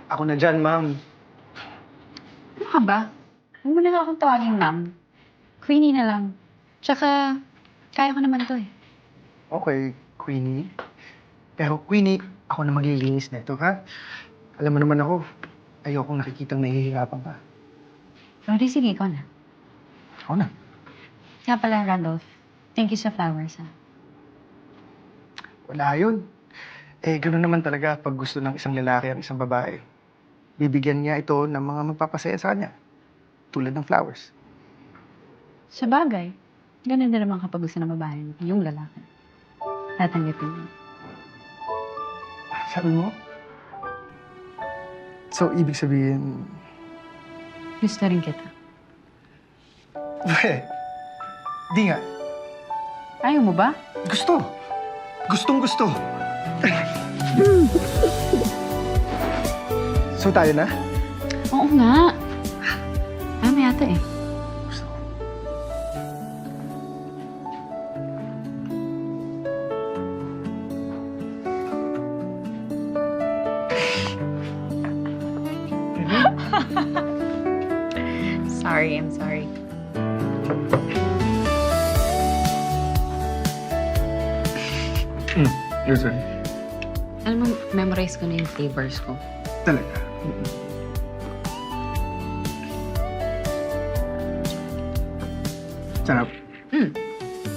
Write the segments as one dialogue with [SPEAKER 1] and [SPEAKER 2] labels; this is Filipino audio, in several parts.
[SPEAKER 1] Ako na dyan, ma'am.
[SPEAKER 2] Ano ka ba? Huwag mo na akong tawagin, ma'am. Queenie na lang. Tsaka, kaya ko naman to eh.
[SPEAKER 1] Okay, Queenie. Pero Queenie, ako na maglilinis nito, ha? Alam mo naman ako, ayokong nakikitang nahihirapan ka.
[SPEAKER 2] Roddy, sige, ikaw na.
[SPEAKER 1] Ako na.
[SPEAKER 2] Kaya pala, Randolph. Thank you sa flowers, ha?
[SPEAKER 1] Wala yun. Eh, gano'n naman talaga pag gusto ng isang lalaki ang isang babae. Bibigyan niya ito ng mga magpapasaya sa kanya. Tulad ng flowers.
[SPEAKER 2] Sa bagay, ganun din naman kapag gusto ng babae, yung lalaki. Tatanggapin mo.
[SPEAKER 1] Sabi mo? So, ibig sabihin...
[SPEAKER 2] Gusto rin kita.
[SPEAKER 1] Di nga.
[SPEAKER 2] Ayaw mo ba?
[SPEAKER 1] Gusto. Gustong gusto. So, tayo na?
[SPEAKER 2] Oo nga. Tama yata eh.
[SPEAKER 1] Gusto ko.
[SPEAKER 2] Sorry, I'm sorry.
[SPEAKER 1] Your turn.
[SPEAKER 2] Alam mo, memorize ko na yung flavors ko.
[SPEAKER 1] Talaga. Sarap.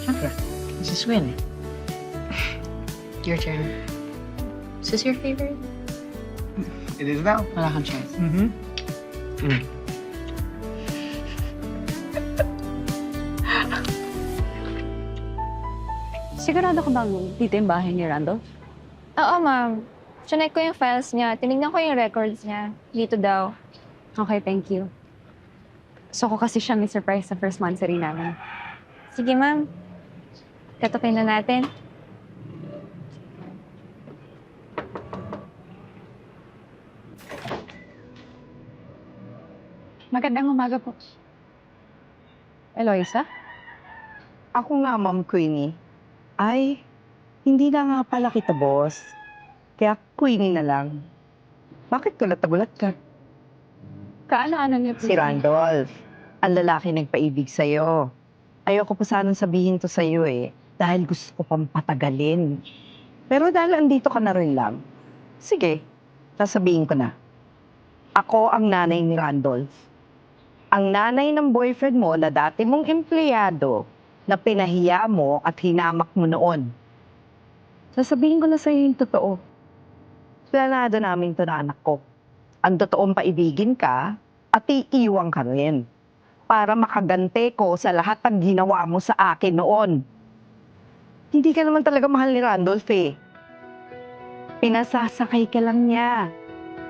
[SPEAKER 2] Siyempre. This is win. Your turn. Is this your favorite?
[SPEAKER 1] It is now.
[SPEAKER 2] Wala kang choice.
[SPEAKER 3] Sigurado ka bang dito yung bahay ni Randolph?
[SPEAKER 4] Oo, ma'am. Chinek ko yung files niya. Tinignan ko yung records niya. Dito daw.
[SPEAKER 3] Okay, thank you. So ko kasi siyang surprise sa first monthsary namin.
[SPEAKER 4] Sige, ma'am. Katupin na natin.
[SPEAKER 3] Magandang umaga po. Eloisa?
[SPEAKER 5] Ako nga, Ma'am Queenie. Ay, hindi na nga pala kita, boss. Kaya Queenie na lang. Bakit gulat na gulat ka?
[SPEAKER 3] Kaano-ano niyo po?
[SPEAKER 5] Si Randolph, ang lalaki nagpaibig sa'yo. Ayoko pa sanang sabihin to sa'yo eh, dahil gusto ko pang patagalin. Pero dahil andito ka na rin lang, sige, sasabihin ko na. Ako ang nanay ni Randolph. Ang nanay ng boyfriend mo na dati mong empleyado na pinahiya mo at hinamak mo noon. Sasabihin ko na sa'yo yung totoo. Planado namin to na anak ko. Ang totoong paibigin ka at iiwang ka rin para makagante ko sa lahat ng ginawa mo sa akin noon. Hindi ka naman talaga mahal ni Randolph eh. Pinasasakay ka lang niya.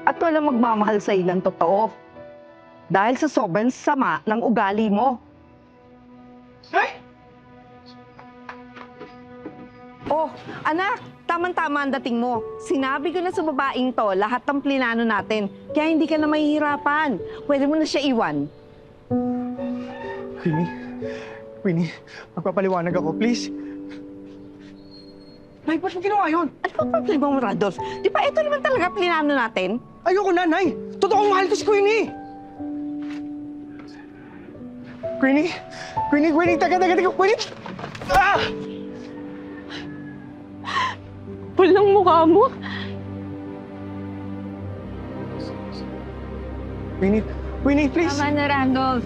[SPEAKER 5] At walang magmamahal sa'yo ng totoo. Dahil sa sobrang sama ng ugali mo.
[SPEAKER 1] Ay!
[SPEAKER 5] Oh, anak, tamang-tama ang dating mo. Sinabi ko na sa babaeng to lahat ng plinano natin. Kaya hindi ka na mahihirapan. Pwede mo na siya iwan.
[SPEAKER 1] Queenie. Queenie, magpapaliwanag ako, please. Nay, ba't mo ginawa yun?
[SPEAKER 5] Ano ba problema mo, Randolph? Di ba ito naman talaga plinano natin?
[SPEAKER 1] Ayoko na, Nay! Totoong mahal ko si Queenie! Queenie! Queenie! Queenie! Taga! Queenie! Ah!
[SPEAKER 3] Pulang mukha mo.
[SPEAKER 1] Queenie! Queenie, please!
[SPEAKER 4] Tama na, Randolph.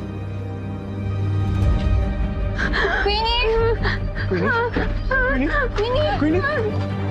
[SPEAKER 4] Queenie!
[SPEAKER 1] Queenie! Queenie!
[SPEAKER 4] Queenie!
[SPEAKER 1] Queenie!